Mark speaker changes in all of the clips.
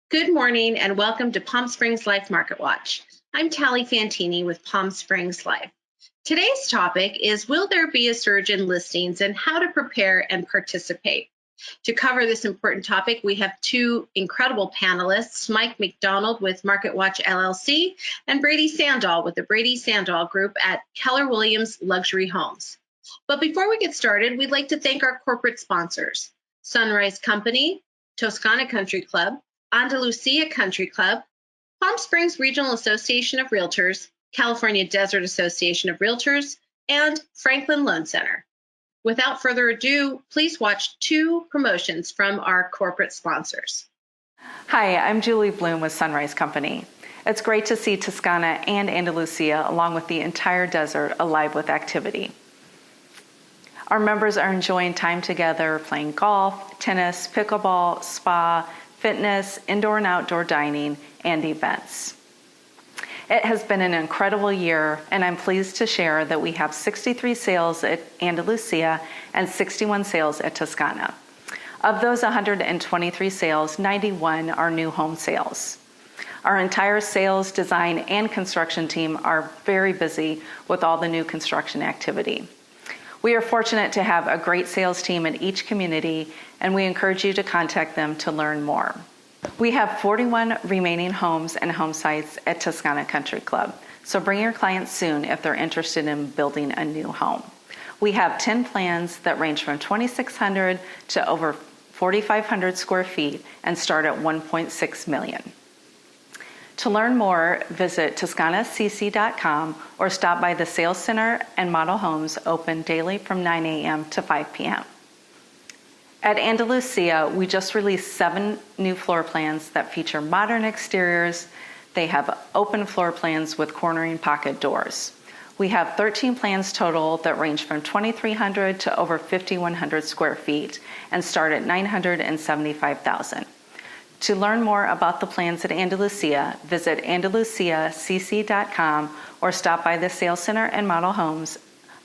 Speaker 1: Good morning and welcome to Palm Springs Life Market Watch. I'm Tally Fantini with Palm Springs Life. Today's topic is, will there be a surge in listings and how to prepare and participate? To cover this important topic, we have two incredible panelists, Mike McDonald with Market Watch LLC and Brady Sandahl with the Brady Sandahl Group at Keller Williams Luxury Homes. But before we get started, we'd like to thank our corporate sponsors, Sunrise Company, Toscana Country Club, Andalusia Country Club, Palm Springs Regional Association of Realtors, California Desert Association of Realtors, and Franklin Loan Center. Without further ado, please watch two promotions from our corporate sponsors.
Speaker 2: Hi, I'm Julie Bloom with Sunrise Company. It's great to see Toscana and Andalusia, along with the entire desert, alive with activity. Our members are enjoying time together, playing golf, tennis, pickleball, spa, fitness, indoor and outdoor dining, and events. It has been an incredible year, and I'm pleased to share that we have 63 sales at Andalusia and 61 sales at Toscana. Of those 123 sales, 91 are new home sales. Our entire sales, design, and construction team are very busy with all the new construction activity. We are fortunate to have a great sales team in each community, and we encourage you to contact them to learn more. We have 41 remaining homes and home sites at Toscana Country Club, so bring your clients soon if they're interested in building a new home. We have 10 plans that range from 2,600 to over 4,500 square feet and start at $1.6 million. To learn more, visit ToscanaCC.com or stop by the Sales Center and Model Homes, open daily from 9 a.m. to 5 p.m. At Andalusia, we just released 7 new floor plans that feature modern exteriors. They have open floor plans with cornering pocket doors. We have 13 plans total that range from 2,300 to over 5,100 square feet and start at $975,000. To learn more about the plans at Andalusia, visit AndalusiaCC.com or stop by the Sales Center and Model Homes,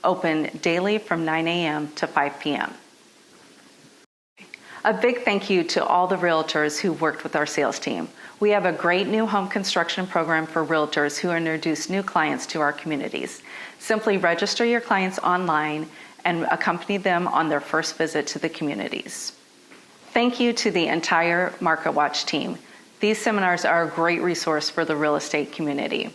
Speaker 2: open daily from 9 a.m. to 5 p.m. A big thank you to all the realtors who worked with our sales team. We have a great new home construction program for realtors who introduce new clients to our communities. Simply register your clients online and accompany them on their first visit to the communities. Thank you to the entire Market Watch team. These seminars are a great resource for the real estate community.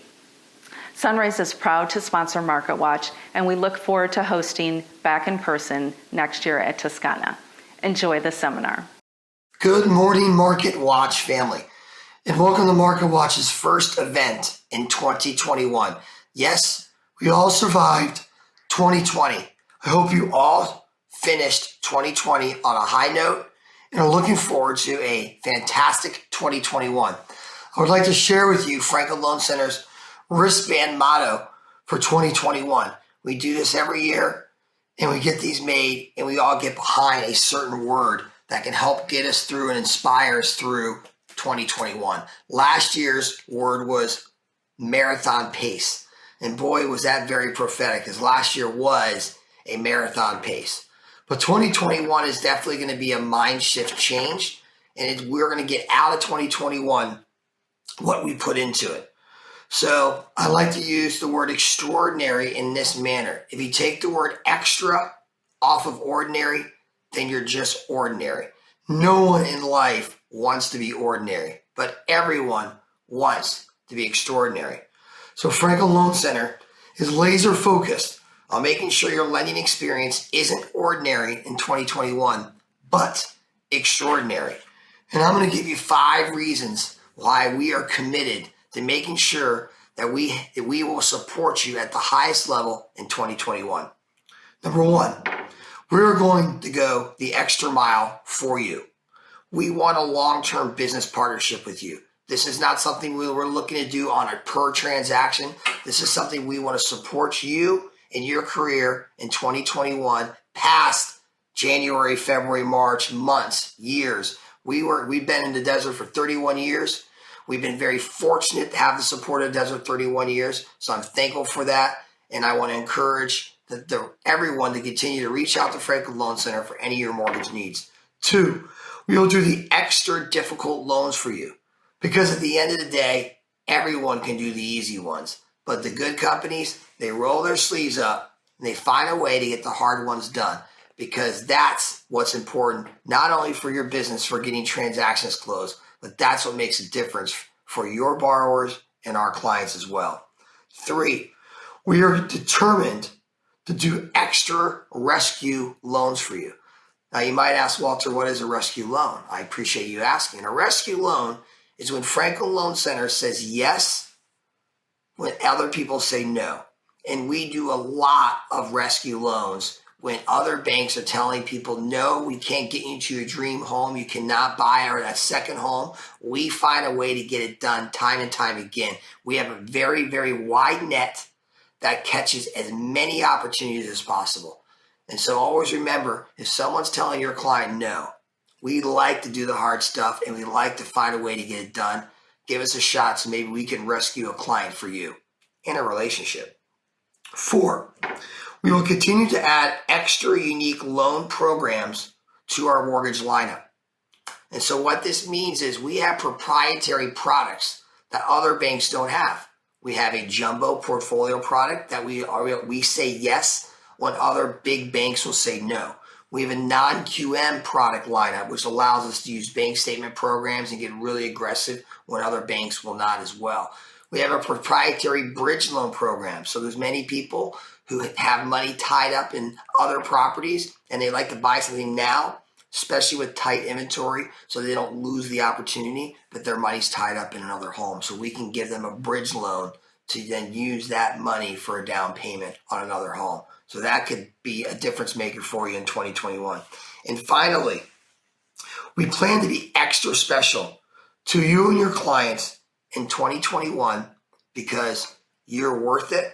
Speaker 2: Sunrise is proud to sponsor Market Watch, and we look forward to hosting back in person next year at Toscana. Enjoy the seminar.
Speaker 3: Good morning, Market Watch family, and welcome to Market Watch's first event in 2021. Yes, we all survived 2020. I hope you all finished 2020 on a high note and are looking forward to a fantastic 2021. I would like to share with you Franklin Loan Center's wristband motto for 2021. We do this every year, and we get these made, and we all get behind a certain word that can help get us through and inspire us through 2021. Last year's word was marathon pace, and boy, was that very prophetic, because last year was a marathon pace. But 2021 is definitely going to be a mind shift change, and we're going to get out of 2021 what we put into it. So I like to use the word extraordinary in this manner. If you take the word extra off of ordinary, then you're just ordinary. No one in life wants to be ordinary, but everyone wants to be extraordinary. So Franklin Loan Center is laser focused on making sure your lending experience isn't ordinary in 2021, but extraordinary. And I'm going to give you 5 reasons why we are committed to making sure that we will support you at the highest level in 2021. Number 1, we're going to go the extra mile for you. We want a long-term business partnership with you. This is not something we're looking to do on a per transaction. This is something we want to support you in your career in 2021, past January, February, March, months, years. We've been in the desert for 31 years. We've been very fortunate to have the support of Desert 31 years, so I'm thankful for that, and I want to encourage everyone to continue to reach out to Franklin Loan Center for any of your mortgage needs. 2, we will do the extra difficult loans for you. Because at the end of the day, everyone can do the easy ones. But the good companies, they roll their sleeves up and they find a way to get the hard ones done. Because that's what's important, not only for your business, for getting transactions closed, but that's what makes a difference for your borrowers and our clients as well. 3, we are determined to do extra rescue loans for you. Now you might ask, Walter, what is a rescue loan? I appreciate you asking. A rescue loan is when Franklin Loan Center says yes when other people say no. And we do a lot of rescue loans when other banks are telling people, no, we can't get you into your dream home. You cannot buy or that second home. We find a way to get it done time and time again. We have a very, very wide net that catches as many opportunities as possible. And so always remember, if someone's telling your client no, we like to do the hard stuff and we like to find a way to get it done. Give us a shot so maybe we can rescue a client for you in a relationship. 4, we will continue to add extra unique loan programs to our mortgage lineup. And so what this means is we have proprietary products that other banks don't have. We have a jumbo portfolio product that we say yes when other big banks will say no. We have a non-QM product lineup, which allows us to use bank statement programs and get really aggressive when other banks will not as well. We have a proprietary bridge loan program. So there's many people who have money tied up in other properties and they like to buy something now, especially with tight inventory, so they don't lose the opportunity, but their money's tied up in another home. So we can give them a bridge loan to then use that money for a down payment on another home. So that could be a difference maker for you in 2021. And finally, we plan to be extra special to you and your clients in 2021 because you're worth it.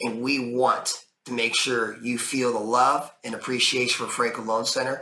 Speaker 3: And we want to make sure you feel the love and appreciation for Franklin Loan Center.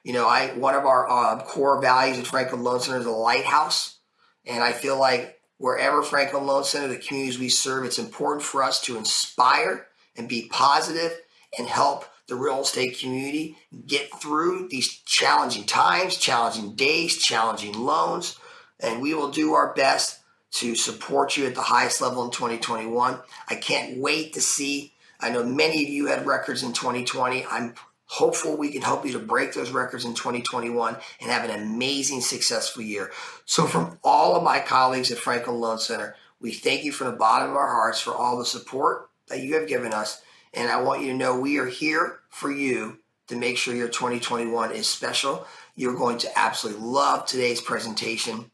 Speaker 3: You know, one of our core values at Franklin Loan Center is a lighthouse. And I feel like wherever Franklin Loan Center, the communities we serve, it's important for us to inspire and be positive and help the real estate community get through these challenging times, challenging days, challenging loans. And we will do our best to support you at the highest level in 2021. I can't wait to see. I know many of you had records in 2020. I'm hopeful we can help you to break those records in 2021 and have an amazing, successful year. So from all of my colleagues at Franklin Loan Center, we thank you from the bottom of our hearts for all the support that you have given us. And I want you to know we are here for you to make sure your 2021 is special. You're going to absolutely love today's presentation.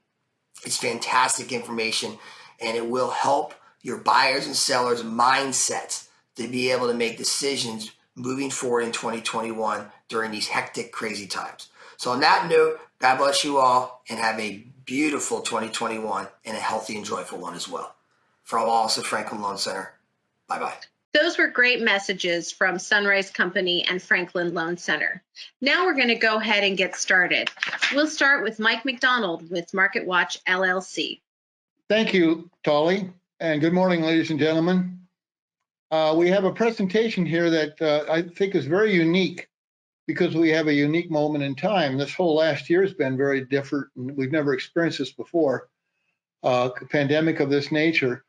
Speaker 3: It's fantastic information, and it will help your buyers and sellers' mindsets to be able to make decisions moving forward in 2021 during these hectic, crazy times. So on that note, God bless you all, and have a beautiful 2021 and a healthy and joyful one as well. From all of us at Franklin Loan Center, bye-bye.
Speaker 1: Those were great messages from Sunrise Company and Franklin Loan Center. Now we're going to go ahead and get started. We'll start with Mike McDonald with Market Watch LLC.
Speaker 4: Thank you, Tolly, and good morning, ladies and gentlemen. We have a presentation here that I think is very unique because we have a unique moment in time. This whole last year has been very different, and we've never experienced this before, a pandemic of this nature.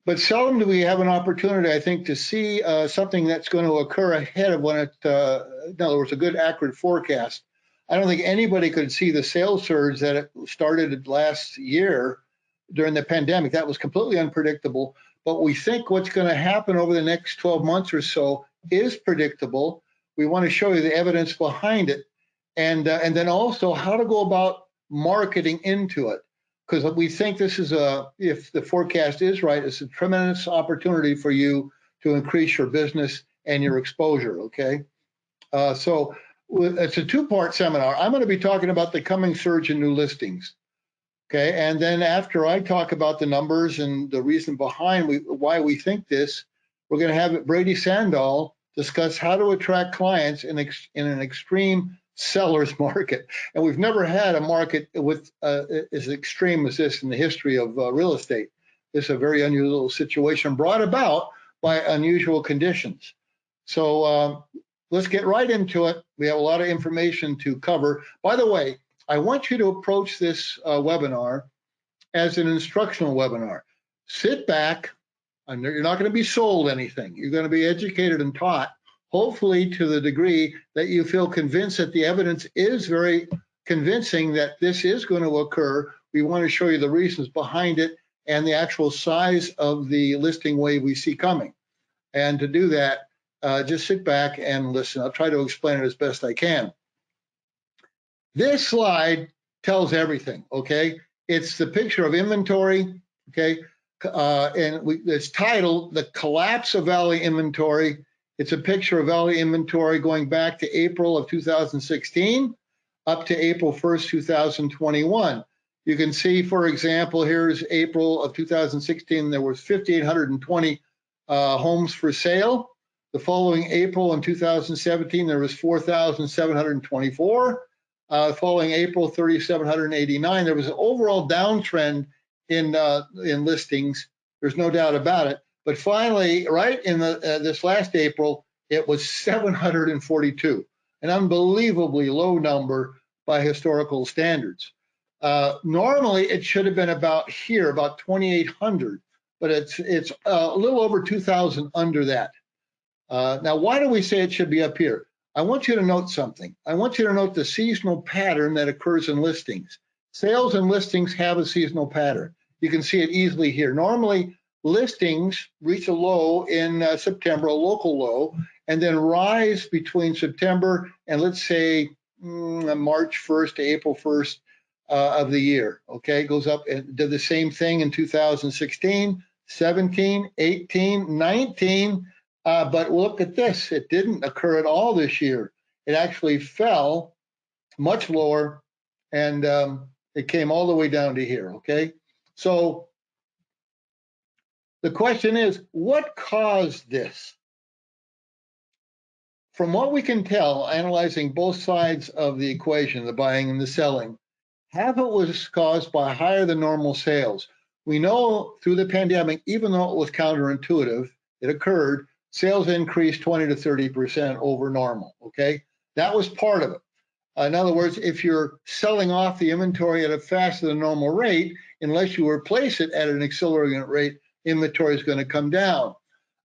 Speaker 4: But seldom do we have an opportunity, I think, to see something that's going to occur ahead of when it, in other words, a good, accurate forecast. I don't think anybody could see the sales surge that it started last year during the pandemic. That was completely unpredictable. But we think what's going to happen over the next 12 months or so is predictable. We want to show you the evidence behind it, and then also how to go about marketing into it. Because we think this is if the forecast is right, it's a tremendous opportunity for you to increase your business and your exposure, okay? So it's a two-part seminar. I'm going to be talking about the coming surge in new listings, okay? And then after I talk about the numbers and the reason behind why we think this, we're going to have Brady Sandahl discuss how to attract clients in an extreme seller's market. And we've never had a market with as extreme as this in the history of real estate. This is a very unusual situation brought about by unusual conditions. So let's get right into it. We have a lot of information to cover. By the way, I want you to approach this webinar as an instructional webinar. Sit back. You're not going to be sold anything. You're going to be educated and taught, hopefully to the degree that you feel convinced that the evidence is very convincing that this is going to occur. We want to show you the reasons behind it and the actual size of the listing wave we see coming. And to do that, just sit back and listen. I'll try to explain it as best I can. This slide tells everything, okay? It's the picture of inventory, okay? It's titled The Collapse of Valley Inventory. It's a picture of Valley inventory going back to April of 2016 up to April 1st, 2021. You can see, for example, here's April of 2016, there was 5,820 homes for sale. The following April in 2017, there was 4,724. Following April, 3,789. There was an overall downtrend in listings. There's no doubt about it. But finally, right in this last April, it was 742, an unbelievably low number by historical standards. Normally, it should have been about here, about 2,800, but it's a little over 2,000 under that. Now, why do we say it should be up here? I want you to note something. I want you to note the seasonal pattern that occurs in listings. Sales and listings have a seasonal pattern. You can see it easily here. Normally, listings reach a low in September, a local low, and then rise between September and let's say March 1st to April 1st of the year. Okay, it goes up and did the same thing in 2016, 17, 18, 19. But look at this. It didn't occur at all this year. It actually fell much lower, and it came all the way down to here, okay? So the question is, what caused this? From what we can tell, analyzing both sides of the equation, the buying and the selling, half of it was caused by higher than normal sales. We know through the pandemic, even though it was counterintuitive, it occurred, sales increased 20 to 30% over normal, okay? That was part of it. In other words, if you're selling off the inventory at a faster than normal rate, unless you replace it at an accelerating rate, inventory is going to come down.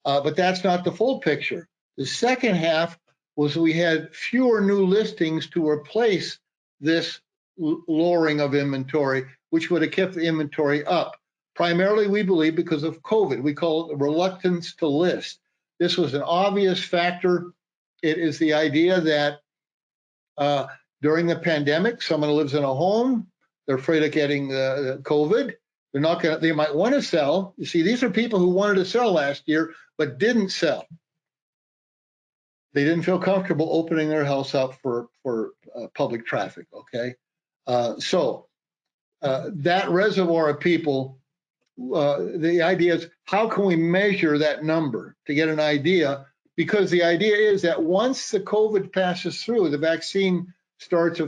Speaker 4: But that's not the full picture. The second half was we had fewer new listings to replace this lowering of inventory, which would have kept the inventory up. Primarily, we believe, because of COVID. We call it reluctance to list. This was an obvious factor. It is the idea that during the pandemic, someone who lives in a home, they're afraid of getting COVID. They're not going to, they might want to sell. You see, these are people who wanted to sell last year, but didn't sell. They didn't feel comfortable opening their house up for public traffic, okay? So that reservoir of people, the idea is, how can we measure that number to get an idea? Because the idea is that once the COVID passes through, the vaccine starts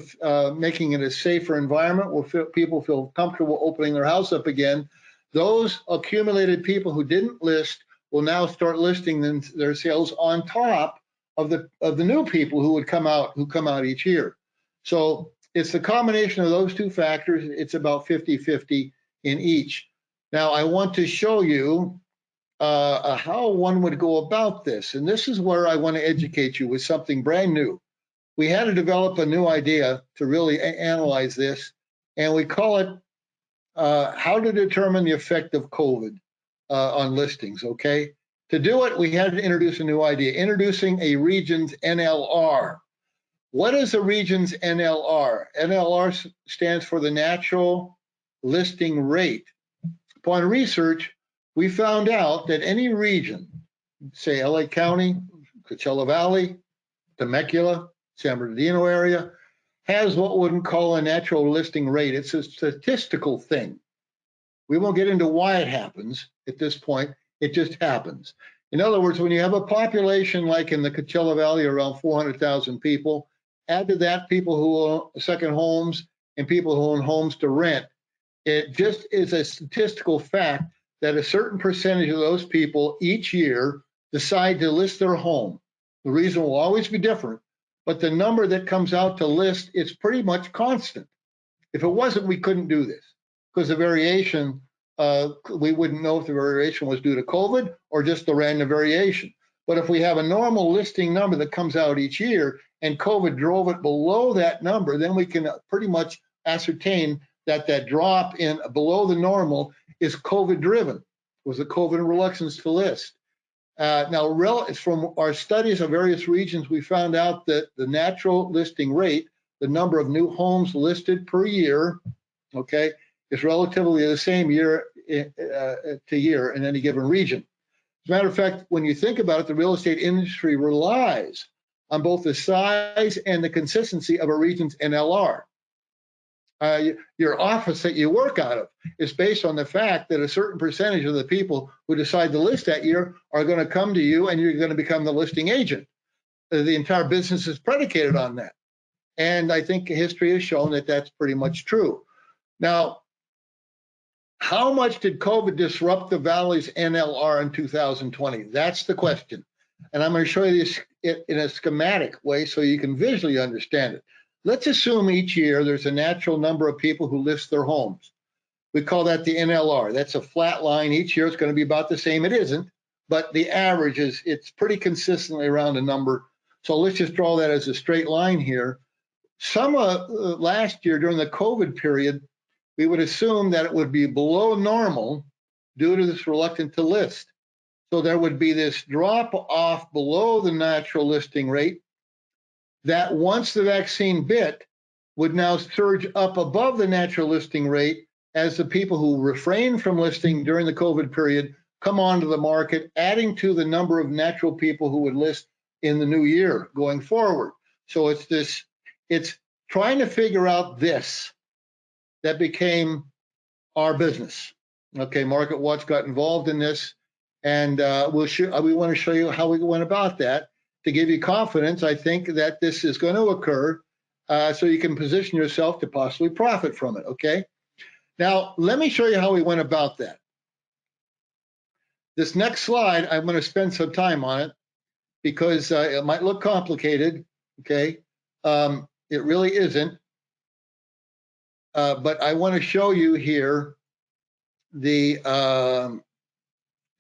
Speaker 4: making it a safer environment where people feel comfortable opening their house up again, those accumulated people who didn't list will now start listing their sales on top of the new people who come out each year. So it's the combination of those two factors. It's about 50-50 in each. Now, I want to show you how one would go about this. And this is where I want to educate you with something brand new. We had to develop a new idea to really analyze this, and we call it how to determine the effect of COVID on listings, okay? To do it, we had to introduce a new idea, introducing a region's NLR. What is a region's NLR? NLR stands for the natural listing rate. Upon research, we found out that any region, say LA County, Coachella Valley, Temecula, San Bernardino area, has what one would call a natural listing rate. It's a statistical thing. We won't get into why it happens at this point. It just happens. In other words, when you have a population like in the Coachella Valley, around 400,000 people, add to that people who own second homes and people who own homes to rent, it just is a statistical fact that a certain percentage of those people each year decide to list their home. The reason will always be different, but the number that comes out to list is pretty much constant. If it wasn't, we couldn't do this. because the variation, we wouldn't know if the variation was due to COVID or just the random variation. But if we have a normal listing number that comes out each year and COVID drove it below that number, then we can pretty much ascertain that that drop in below the normal is COVID driven, was the COVID reluctance to list. Now, from our studies of various regions, we found out that the natural listing rate, the number of new homes listed per year, okay, is relatively the same year to year in any given region. As a matter of fact, when you think about it, the real estate industry relies on both the size and the consistency of a region's NLR. Your office that you work out of is based on the fact that a certain percentage of the people who decide to list that year are going to come to you and you're going to become the listing agent. The entire business is predicated on that. And I think history has shown that that's pretty much true. Now, how much did COVID disrupt the Valley's NLR in 2020? That's the question. And I'm going to show you this in a schematic way so you can visually understand it. Let's assume each year there's a natural number of people who list their homes. We call that the NLR. That's a flat line. Each year it's going to be about the same. It isn't, but the average is, it's pretty consistently around a number. So let's just draw that as a straight line here. Some last year during the COVID period, we would assume that it would be below normal due to this reluctance to list. So there would be this drop off below the natural listing rate that once the vaccine bit would now surge up above the natural listing rate as the people who refrained from listing during the COVID period come onto the market, adding to the number of natural people who would list in the new year going forward. So it's trying to figure out this that became our business. Okay, Market Watch got involved in this, and we want to show you how we went about that to give you confidence, I think, that this is going to occur so you can position yourself to possibly profit from it, okay? Now, let me show you how we went about that. This next slide, I'm going to spend some time on it because it might look complicated, okay? It really isn't. But I want to show you here the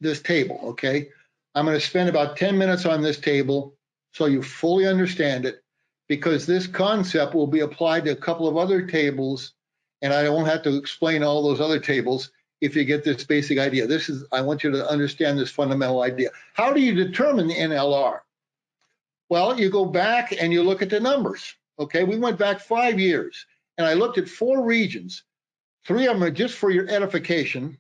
Speaker 4: this table, okay? I'm going to spend about 10 minutes on this table so you fully understand it, because this concept will be applied to a couple of other tables, and I won't have to explain all those other tables if you get this basic idea. I want you to understand this fundamental idea. How do you determine the NLR? Well, you go back and you look at the numbers, okay? We went back 5 years, and I looked at 4 regions. 3 of them are just for your edification,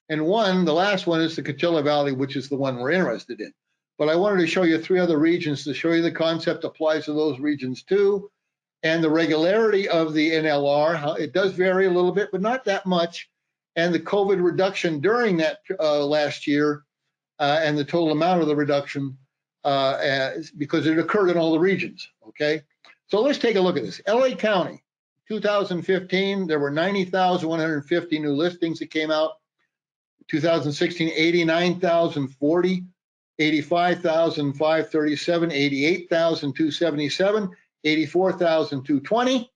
Speaker 4: and the last one is the Coachella Valley, which is the one we're interested in. But I wanted to show you 3 other regions to show you the concept applies to those regions too, and the regularity of the NLR. How it does vary a little bit, but not that much, and the COVID reduction during that last year, and the total amount of the reduction because it occurred in all the regions, okay? So let's take a look at this. LA County, 2015, there were 90,150 new listings that came out. 2016, 89,040, 85,537, 88,277, 84,220.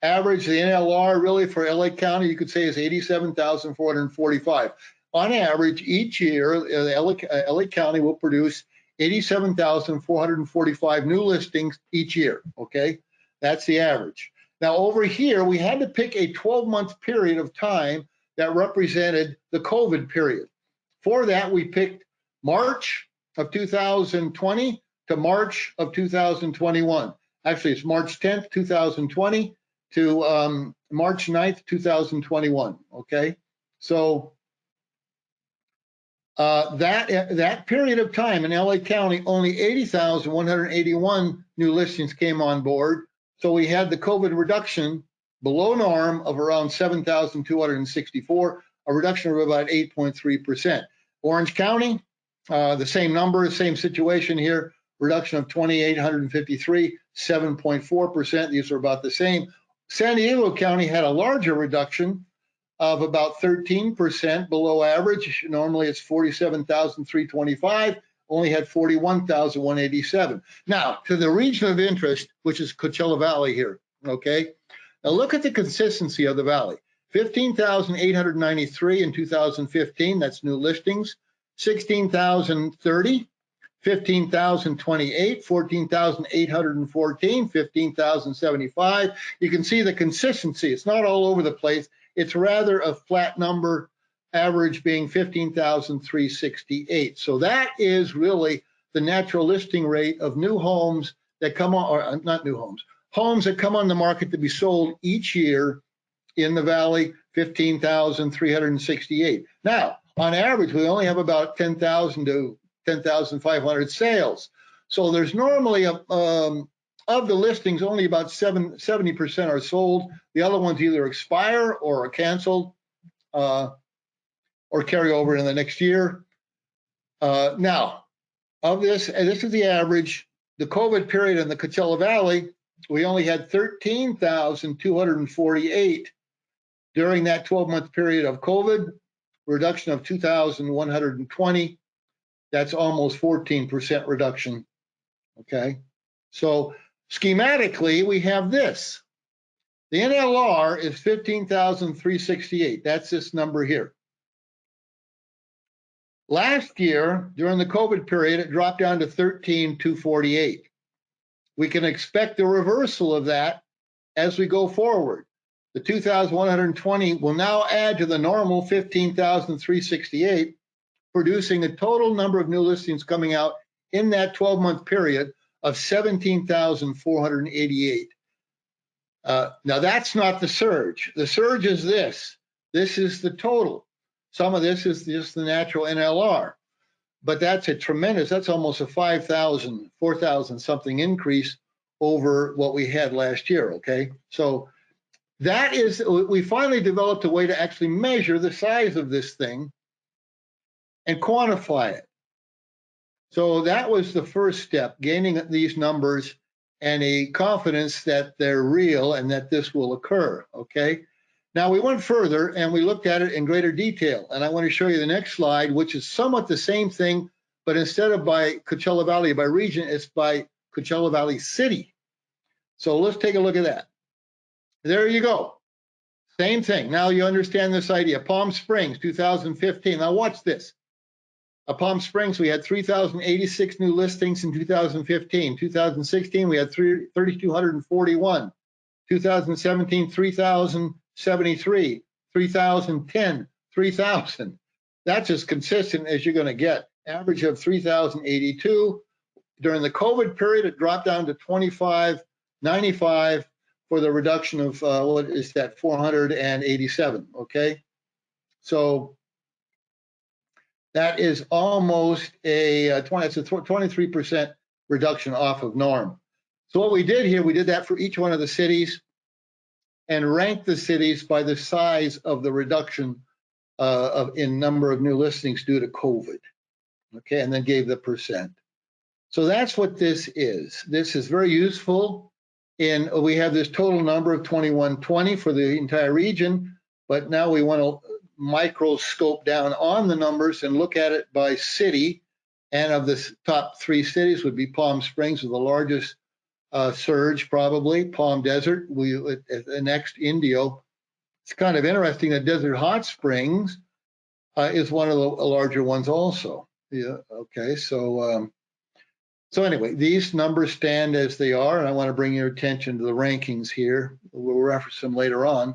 Speaker 4: Average, the NLR really for LA County, you could say, is 87,445. On average, each year, LA County will produce 87,445 new listings each year, okay? That's the average. Now, over here, we had to pick a 12-month period of time that represented the COVID period. For that, we picked March of 2020 to March of 2021. Actually, it's March 10th, 2020 to March 9th, 2021, okay? So that period of time in LA County, only 80,181 new listings came on board. So we had the COVID reduction below norm of around 7,264, a reduction of about 8.3%. Orange County, the same number, same situation here, reduction of 2,853, 7.4%. These are about the same. San Diego County had a larger reduction of about 13% below average. Normally it's 47,325, only had 41,187. Now, to the region of interest, which is Coachella Valley here, okay? Now look at the consistency of the valley. 15,893 in 2015, that's new listings, 16,030, 15,028, 14,814, 15,075. You can see the consistency. It's not all over the place. It's rather a flat number, average being 15,368. So that is really the natural listing rate of new homes that come on, or not new homes, homes that come on the market to be sold each year in the Valley, 15,368. Now, on average, we only have about 10,000 to 10,500 sales. So there's normally, of the listings, only about 70% are sold. The other ones either expire or are canceled or carry over in the next year. Now, of this, and this is the average, the COVID period in the Coachella Valley, we only had 13,248 during that 12-month period of COVID, reduction of 2,120. That's almost 14% reduction, okay? So schematically, we have this. The NLR is 15,368. That's this number here. Last year, during the COVID period, it dropped down to 13,248. We can expect a reversal of that as we go forward. The 2,120 will now add to the normal 15,368, producing a total number of new listings coming out in that 12-month period of 17,488. Now, that's not the surge. The surge is this. This is the total. Some of this is just the natural NLR. But that's a tremendous, that's almost a 5,000, 4,000 something increase over what we had last year, okay? So that is, we finally developed a way to actually measure the size of this thing and quantify it. So that was the first step, gaining these numbers and a confidence that they're real and that this will occur, okay? Now we went further and we looked at it in greater detail. And I want to show you the next slide, which is somewhat the same thing, but instead of by Coachella Valley by region, it's by Coachella Valley City. So let's take a look at that. There you go. Same thing. Now you understand this idea. Palm Springs, 2015. Now watch this. Palm Springs, we had 3,086 new listings in 2015. 2016, we had 3,241. 2017, 3,073. 3,010, 3,000. That's as consistent as you're going to get. Average of 3,082. During the COVID period, it dropped down to 2,595 for the reduction of, what is that, 487, okay? So that is almost a 23% reduction off of norm. So what we did here, we did that for each one of the cities and ranked the cities by the size of the reduction in number of new listings due to COVID, okay, and then gave the percent. So that's what this is. This is very useful. We have this total number of 2,120 for the entire region, but now we want to microscope down on the numbers and look at it by city. And of the top 3 cities would be Palm Springs with the largest surge, probably Palm Desert. Next, Indio. It's kind of interesting that Desert Hot Springs is one of the larger ones also. Yeah. Okay. So anyway, these numbers stand as they are, and I want to bring your attention to the rankings here. We'll reference them later on.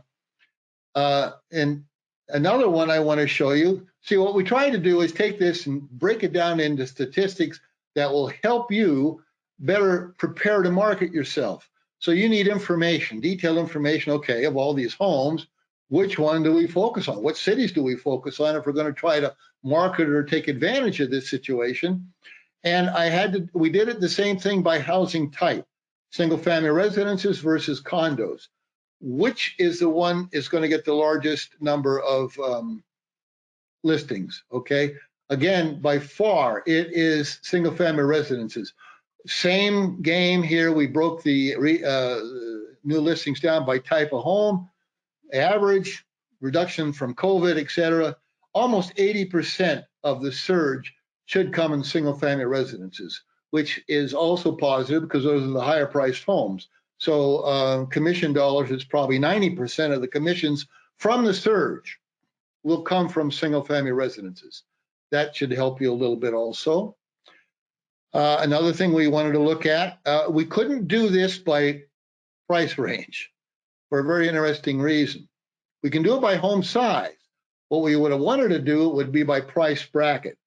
Speaker 4: And another one I want to show you. See, what we try to do is take this and break it down into statistics that will help you better prepare to market yourself. So you need information, detailed information, okay, of all these homes, which one do we focus on? What cities do we focus on if we're going to try to market or take advantage of this situation? And we did it the same thing by housing type, single family residences versus condos. Which is the one is going to get the largest number of listings, okay? Again, by far, it is single family residences. Same game here. We broke the new listings down by type of home, average, reduction from COVID, et cetera. Almost 80% of the surge should come in single family residences, which is also positive because those are the higher priced homes. So commission dollars is probably 90% of the commissions from the surge will come from single-family residences. That should help you a little bit also. Another thing we wanted to look at, we couldn't do this by price range for a very interesting reason. We can do it by home size. What we would have wanted to do would be by price bracket.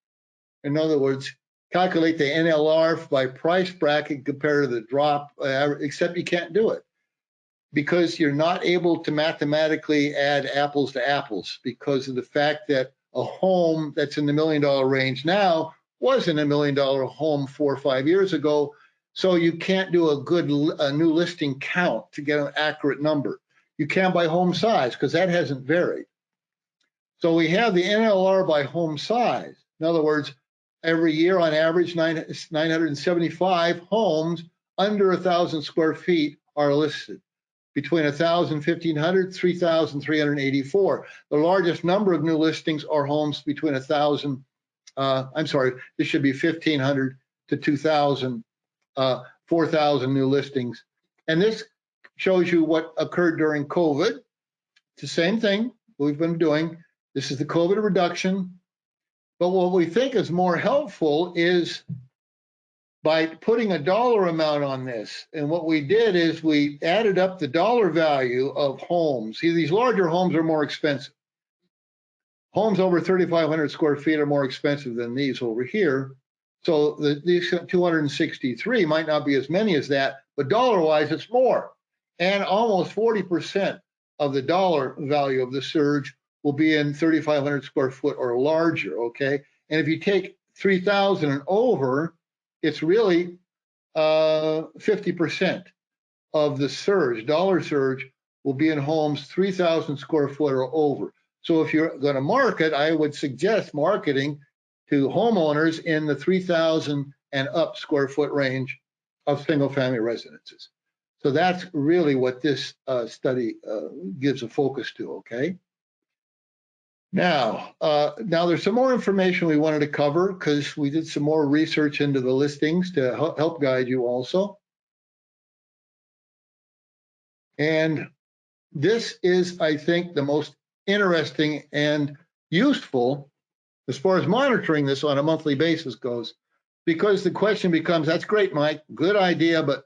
Speaker 4: In other words, calculate the NLR by price bracket compared to the drop, except you can't do it because you're not able to mathematically add apples to apples because of the fact that a home that's in the $1 million range now wasn't a $1 million home 4 or 5 years ago. So you can't do a good new listing count to get an accurate number. You can by home size because that hasn't varied. So we have the NLR by home size. In other words, every year on average, 975 homes under 1,000 square feet are listed. Between 1,000, 1,500, 3,384. The largest number of new listings are homes between 1,000, this should be 1,500 to 2,000, 4,000 new listings. And this shows you what occurred during COVID. It's the same thing we've been doing. This is the COVID reduction. But what we think is more helpful is by putting a dollar amount on this. And what we did is we added up the dollar value of homes. See, these larger homes are more expensive. Homes over 3,500 square feet are more expensive than these over here. So these 263 might not be as many as that, but dollar-wise, it's more. And almost 40% of the dollar value of the surge will be in 3,500 square foot or larger, okay? And if you take 3,000 and over, it's really 50% of the surge, dollar surge, will be in homes 3,000 square foot or over. So if you're going to market, I would suggest marketing to homeowners in the 3,000 and up square foot range of single-family residences. So that's really what this study gives a focus to, okay? Now there's some more information we wanted to cover because we did some more research into the listings to help guide you also. And this is, I think, the most interesting and useful as far as monitoring this on a monthly basis goes, because the question becomes, that's great, Mike, good idea, but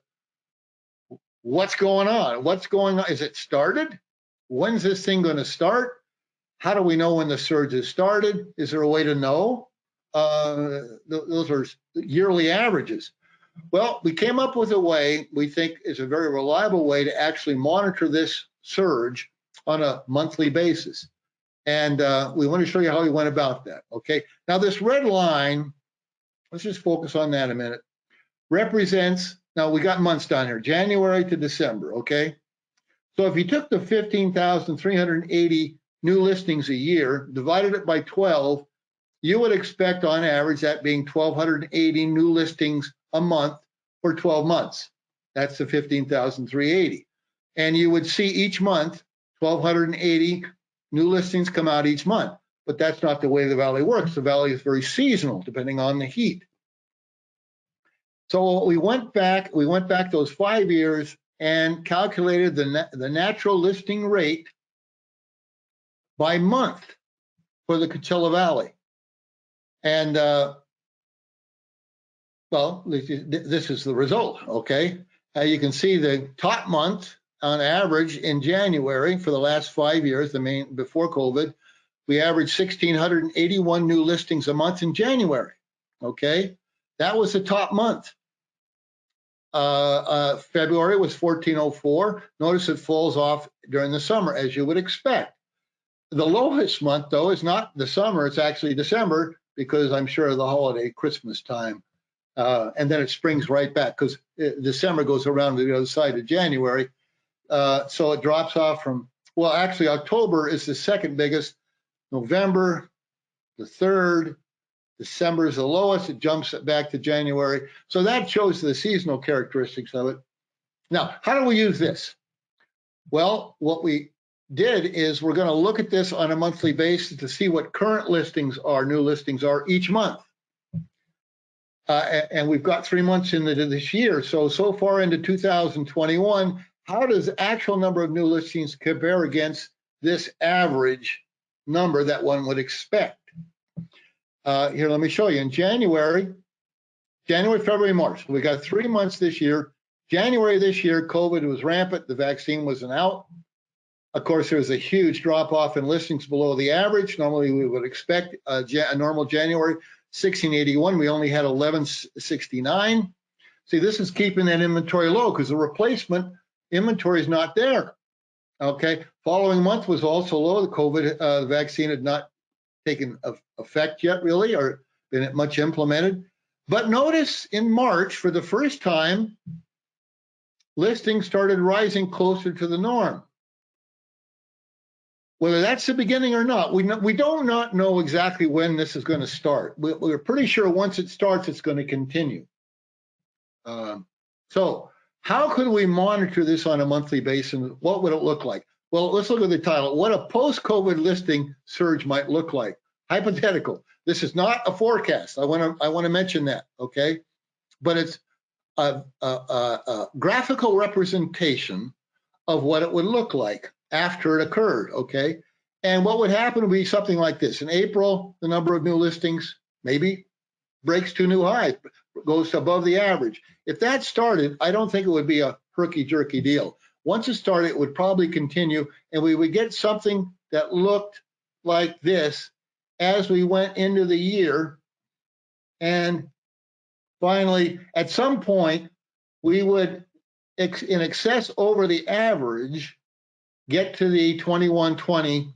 Speaker 4: what's going on? What's going on? Is it started? When's this thing going to start? How do we know when the surge has started? Is there a way to know? Those are yearly averages. Well, we came up with a way we think is a very reliable way to actually monitor this surge on a monthly basis. And we want to show you how we went about that, okay? Now, this red line, let's just focus on that a minute, represents, now we got months down here, January to December, okay? So if you took the 15,380 new listings a year, divided it by 12, you would expect on average that being 1,280 new listings a month for 12 months. That's the 15,380. And you would see each month 1,280 new listings come out each month. But that's not the way the Valley works. The Valley is very seasonal, depending on the heat. So we went back those 5 years and calculated the natural listing rate by month for the Coachella Valley. And, well, this is the result, okay? You can see the top month on average in January for the last 5 years, before COVID, we averaged 1,681 new listings a month in January, okay? That was the top month. February was 1,404. Notice it falls off during the summer, as you would expect. The lowest month, though, is not the summer, it's actually December, because I'm sure of the holiday, Christmas time. And then it springs right back, because December goes around to the other side of January. So it drops off from, well, actually, October is the second biggest, November, the third, December is the lowest, it jumps back to January. So that shows the seasonal characteristics of it. Now, how do we use this? Well, what we did is we're going to look at this on a monthly basis to see what current listings are, new listings are each month. And we've got 3 months into this year. So far into 2021, how does the actual number of new listings compare against this average number that one would expect. Here, let me show you. In January, February, March, we got 3 months this year. January this year, COVID was rampant. The vaccine wasn't out. Of course, there was a huge drop off in listings below the average. Normally, we would expect a normal January 1681. We only had 1169. See, this is keeping that inventory low because the replacement inventory is not there. Okay. Following month was also low. The COVID the vaccine had not taken effect yet, really, or been much implemented. But notice in March, for the first time, listings started rising closer to the norm. Whether that's the beginning or not, we do not know exactly when this is going to start. We're pretty sure once it starts, it's going to continue. So how could we monitor this on a monthly basis? What would it look like? Well, let's look at the title. What a post-COVID listing surge might look like. Hypothetical. This is not a forecast. I want to mention that, okay? But it's a graphical representation of what it would look like after it occurred, okay? And what would happen would be something like this. In April, the number of new listings maybe breaks to new highs, goes above the average. If that started, I don't think it would be a herky-jerky deal. Once it started, it would probably continue, and we would get something that looked like this as we went into the year. And finally, at some point, we would, in excess over the average, get to the 2120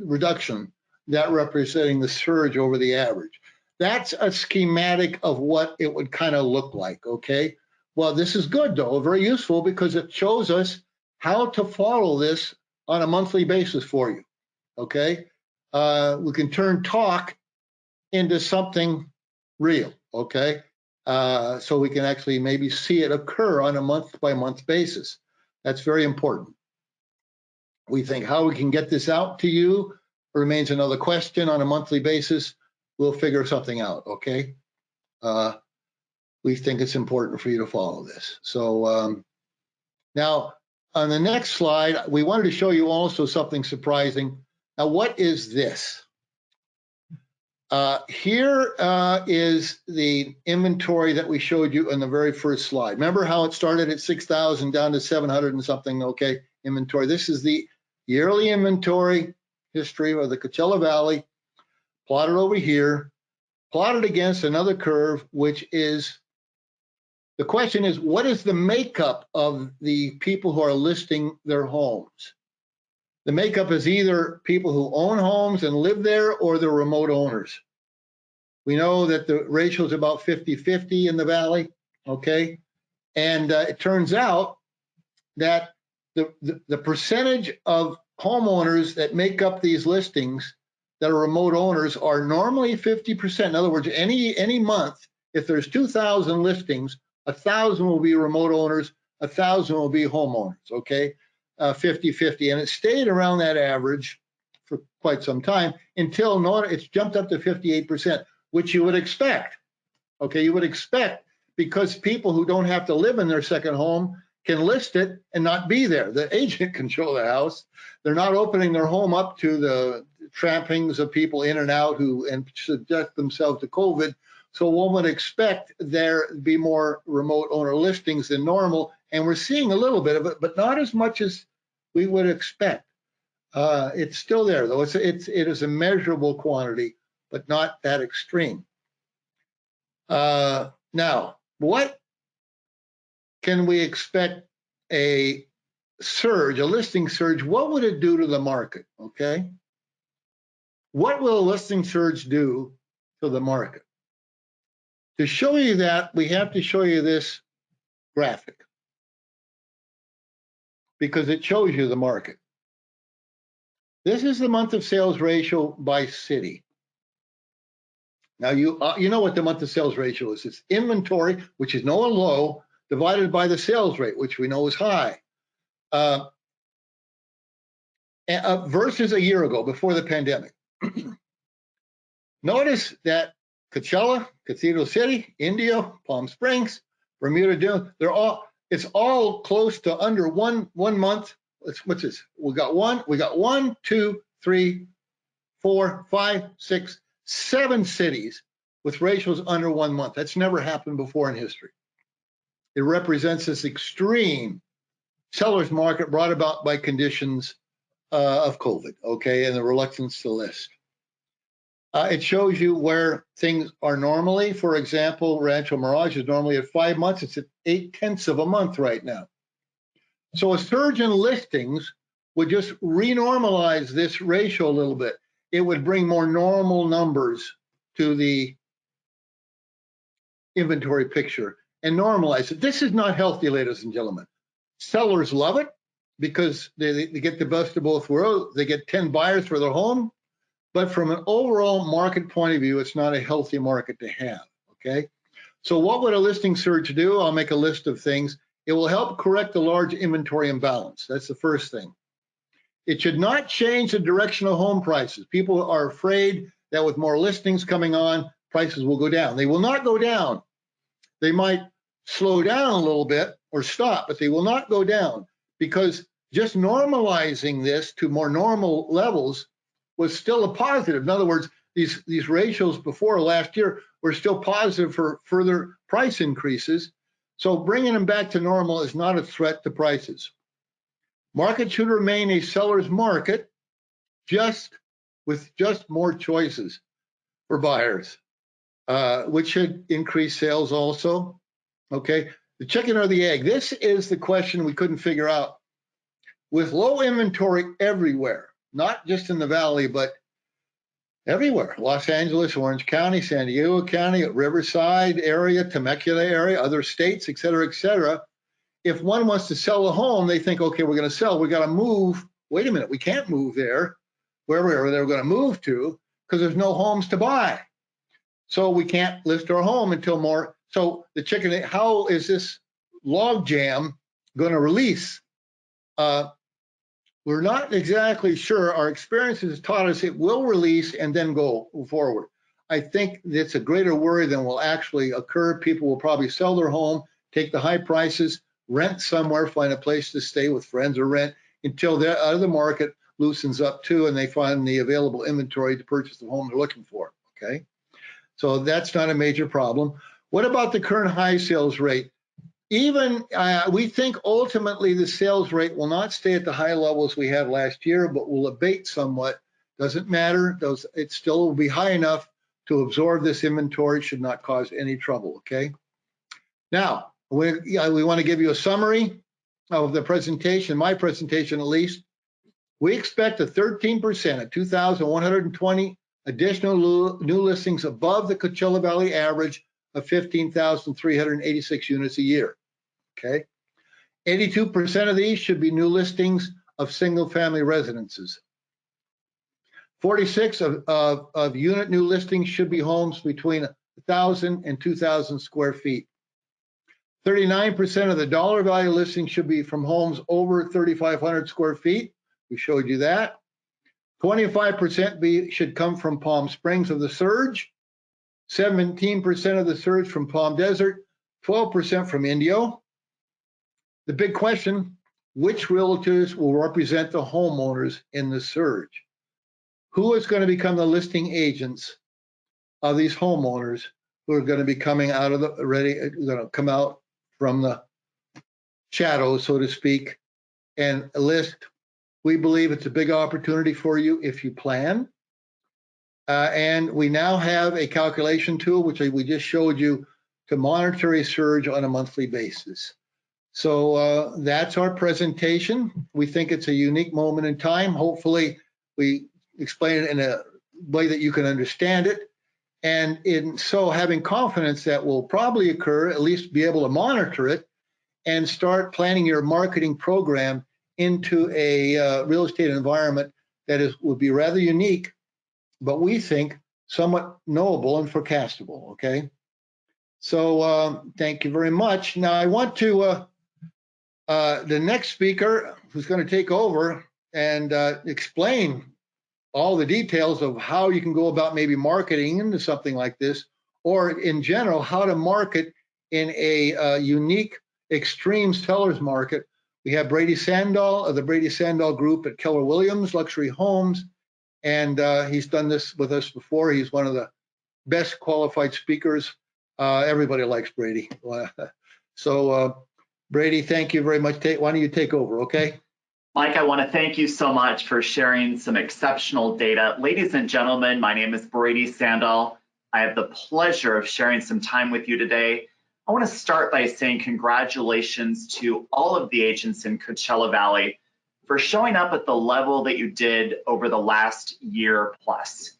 Speaker 4: reduction, that representing the surge over the average. That's a schematic of what it would kind of look like, okay? Well, this is good, though, very useful because it shows us how to follow this on a monthly basis for you, okay? We can turn talk into something real, okay? So we can actually maybe see it occur on a month-by-month basis. That's very important. We think how we can get this out to you remains another question on a monthly basis. We'll figure something out, okay? We think it's important for you to follow this. So now on the next slide, we wanted to show you also something surprising. Now, what is this? Here is the inventory that we showed you in the very first slide. Remember how it started at 6,000 down to 700 and something, okay, inventory. This is the yearly inventory history of the Coachella Valley, plotted over here, plotted against another curve, which is, the question is, what is the makeup of the people who are listing their homes? The makeup is either people who own homes and live there or they're remote owners. We know that the ratio is about 50-50 in the valley, okay? And it turns out that the percentage of homeowners that make up these listings that are remote owners are normally 50%. In other words, any month, if there's 2,000 listings, 1,000 will be remote owners, 1,000 will be homeowners, okay? 50-50, and it stayed around that average for quite some time until it's jumped up to 58%, which you would expect. Okay, you would expect because people who don't have to live in their second home can list it and not be there. The agent can show the house. They're not opening their home up to the trampings of people in and out and subject themselves to COVID. So one would expect there to be more remote owner listings than normal. And we're seeing a little bit of it, but not as much as we would expect. It's still there, though. It is a measurable quantity, but not that extreme. Now, what can we expect a listing surge? What would it do to the market, okay? What will a listing surge do to the market? To show you that, we have to show you this graphic because it shows you the market. This is the month of sales ratio by city. Now, you know what the month of sales ratio is. It's inventory, which is no low, divided by the sales rate, which we know is high, versus a year ago, before the pandemic. Notice that Coachella, Cathedral City, Indio, Palm Springs, Bermuda Dune, it's all close to under one month what's this? We got one, two, three, 4, 5, 6, 7 cities with ratios under 1 month. That's never happened before in history. It represents this extreme seller's market brought about by conditions of COVID, okay, and the reluctance to list. It shows you where things are normally. For example, Rancho Mirage is normally at 5 months. It's at 0.8 of a month right now. So a surge in listings would just renormalize this ratio a little bit. It would bring more normal numbers to the inventory picture and normalize it. This is not healthy, ladies and gentlemen. Sellers love it because they get the best of both worlds. They get 10 buyers for their home. But from an overall market point of view, it's not a healthy market to have, okay? So what would a listing surge do? I'll make a list of things. It will help correct the large inventory imbalance. That's the first thing. It should not change the direction of home prices. People are afraid that with more listings coming on, prices will go down. They will not go down. They might slow down a little bit or stop, but they will not go down because just normalizing this to more normal levels was still a positive. In other words, these ratios before last year were still positive for further price increases. So bringing them back to normal is not a threat to prices. Market should remain a seller's market, with just more choices for buyers, which should increase sales also. Okay, the chicken or the egg? This is the question we couldn't figure out. With low inventory everywhere, not just in the valley, but everywhere. Los Angeles, Orange County, San Diego County, Riverside area, Temecula area, other states, et cetera, et cetera. If one wants to sell a home, they think, okay, we're going to sell. We got to move. Wait a minute, we can't move there, wherever they're going to move to, because there's no homes to buy. So we can't list our home until more. So the chicken, how is this log jam going to release? We're not exactly sure. Our experience has taught us it will release and then go forward. I think that's a greater worry than will actually occur. People will probably sell their home, take the high prices, rent somewhere, find a place to stay with friends or rent until the other market loosens up too and they find the available inventory to purchase the home they're looking for, okay? So that's not a major problem. What about the current high sales rate? Even we think ultimately the sales rate will not stay at the high levels we had last year, but will abate somewhat. Doesn't matter. It still will be high enough to absorb this inventory, should not cause any trouble, okay? Now, we want to give you a summary of the presentation, my presentation at least. We expect a 13%, a 2,120 additional new listings above the Coachella Valley average of 15,386 units a year, okay? 82% of these should be new listings of single-family residences. 46 of unit new listings should be homes between 1,000 and 2,000 square feet. 39% of the dollar value listings should be from homes over 3,500 square feet. We showed you that. 25% should come from Palm Springs of the surge. 17% of the surge from Palm Desert, 12% from Indio. The big question, which realtors will represent the homeowners in the surge? Who is going to become the listing agents of these homeowners who are going to be coming out of going to come out from the shadows, so to speak, and list? We believe it's a big opportunity for you if you plan. And we now have a calculation tool, which we just showed you, to monitor a surge on a monthly basis. So that's our presentation. We think it's a unique moment in time. Hopefully, we explain it in a way that you can understand it. And in so having confidence that will probably occur, at least be able to monitor it and start planning your marketing program into a real estate environment that would be rather unique, but we think somewhat knowable and forecastable, okay? So thank you very much. Now I want to, the next speaker who's going to take over and explain all the details of how you can go about maybe marketing into something like this, or in general, how to market in a unique extreme seller's market. We have Brady Sandahl of the Brady Sandahl Group at Keller Williams Luxury Homes, and he's done this with us before. He's one of the best qualified speakers. Everybody likes Brady. So, Brady, thank you very much. Why don't you take over, okay?
Speaker 5: Mike, I want to thank you so much for sharing some exceptional data. Ladies and gentlemen, my name is Brady Sandahl. I have the pleasure of sharing some time with you today. I want to start by saying congratulations to all of the agents in Coachella Valley for showing up at the level that you did over the last year plus.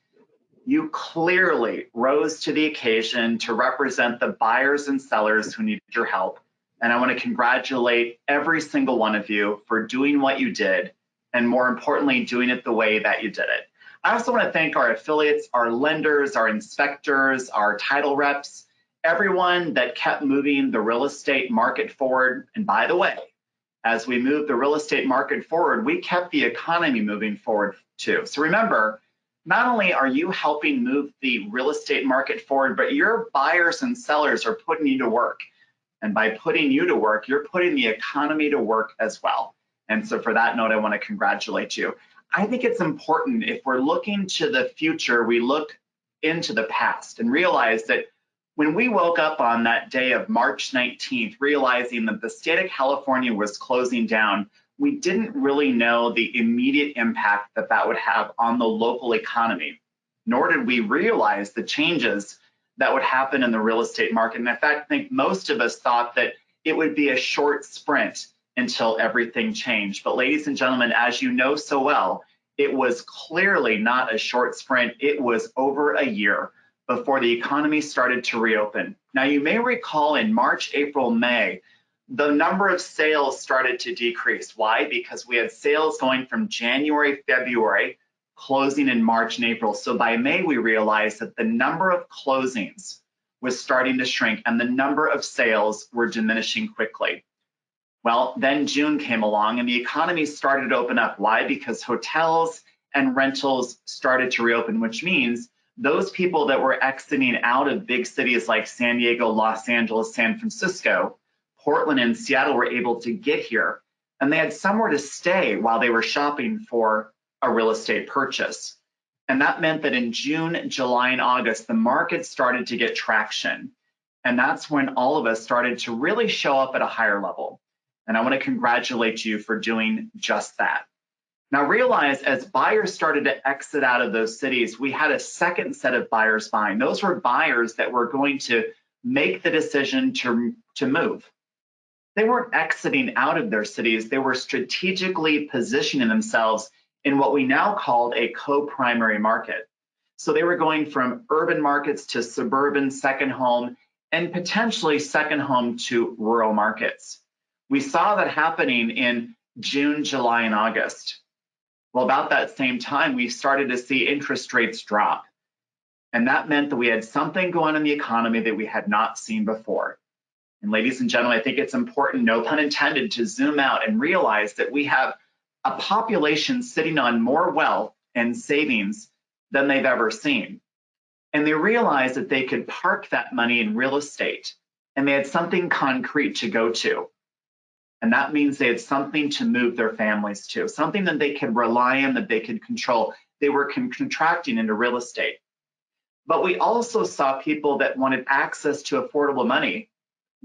Speaker 5: You clearly rose to the occasion to represent the buyers and sellers who needed your help. And I want to congratulate every single one of you for doing what you did, and more importantly, doing it the way that you did it. I also want to thank our affiliates, our lenders, our inspectors, our title reps, everyone that kept moving the real estate market forward. And by the way, as we moved the real estate market forward, we kept the economy moving forward too. So remember, not only are you helping move the real estate market forward, but your buyers and sellers are putting you to work. And by putting you to work, you're putting the economy to work as well. And so for that note, I want to congratulate you. I think it's important, if we're looking to the future, we look into the past and realize that when we woke up on that day of March 19th, realizing that the state of California was closing down, we didn't really know the immediate impact that that would have on the local economy, nor did we realize the changes that would happen in the real estate market. And in fact, I think most of us thought that it would be a short sprint until everything changed. But ladies and gentlemen, as you know so well, it was clearly not a short sprint. It was over a year before the economy started to reopen. Now, you may recall in March, April, May, the number of sales started to decrease. Why? Because we had sales going from January, February, closing in March and April. So by May, we realized that the number of closings was starting to shrink and the number of sales were diminishing quickly. Well, then June came along and the economy started to open up. Why? Because hotels and rentals started to reopen, which means those people that were exiting out of big cities like San Diego, Los Angeles, San Francisco, Portland, and Seattle were able to get here, and they had somewhere to stay while they were shopping for a real estate purchase. And that meant that in June, July, and August, the market started to get traction. And that's when all of us started to really show up at a higher level. And I want to congratulate you for doing just that. Now realize, as buyers started to exit out of those cities, we had a second set of buyers buying. Those were buyers that were going to make the decision to move. They weren't exiting out of their cities. They were strategically positioning themselves in what we now called a co-primary market. So they were going from urban markets to suburban second home, and potentially second home to rural markets. We saw that happening in June, July, and August. Well, about that same time, we started to see interest rates drop. And that meant that we had something going on in the economy that we had not seen before. And ladies and gentlemen, I think it's important, no pun intended, to zoom out and realize that we have a population sitting on more wealth and savings than they've ever seen. And they realized that they could park that money in real estate, and they had something concrete to go to. And that means they had something to move their families to, something that they could rely on, that they could control. They were contracting into real estate. But we also saw people that wanted access to affordable money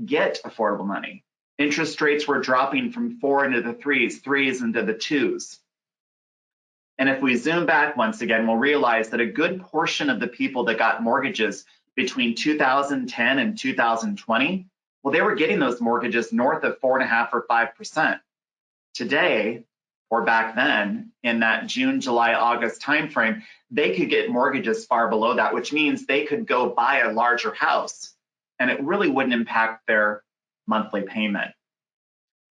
Speaker 5: get affordable money. Interest rates were dropping from 4 into the 3s, 3s into the 2s. And if we zoom back once again, we'll realize that a good portion of the people that got mortgages between 2010 and 2020, well, they were getting those mortgages north of 4.5% or 5%. Today, or back then, in that June, July, August timeframe, they could get mortgages far below that, which means they could go buy a larger house, and it really wouldn't impact their monthly payment.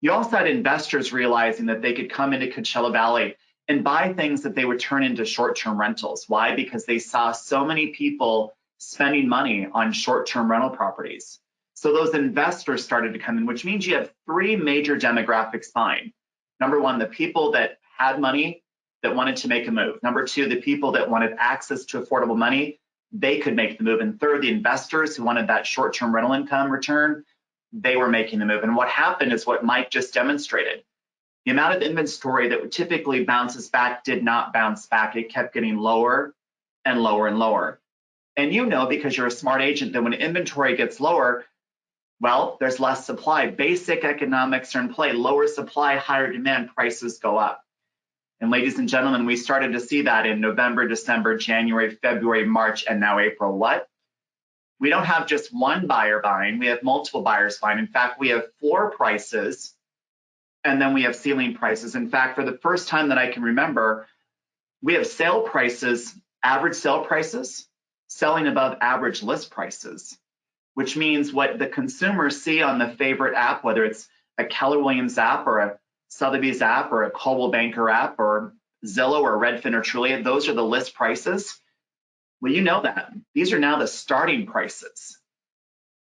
Speaker 5: You also had investors realizing that they could come into Coachella Valley and buy things that they would turn into short-term rentals. Why? Because they saw so many people spending money on short-term rental properties. So those investors started to come in, which means you have 3 major demographics buying. Number 1, the people that had money that wanted to make a move. Number 2, the people that wanted access to affordable money, they could make the move. And third, the investors who wanted that short-term rental income return, they were making the move. And what happened is what Mike just demonstrated. The amount of inventory that typically bounces back did not bounce back. It kept getting lower and lower and lower. And you know, because you're a smart agent, that when inventory gets lower, well, there's less supply. Basic economics are in play. Lower supply, higher demand, prices go up. And ladies and gentlemen, we started to see that in November, December, January, February, March, and now April. What? We don't have just one buyer buying. We have multiple buyers buying. In fact, we have floor prices, and then we have ceiling prices. In fact, for the first time that I can remember, we have sale prices, average sale prices, selling above average list prices, which means what the consumers see on the favorite app, whether it's a Keller Williams app or a Sotheby's app or a Coldwell Banker app or Zillow or Redfin or Trulia, those are the list prices. Well, you know that. These are now the starting prices.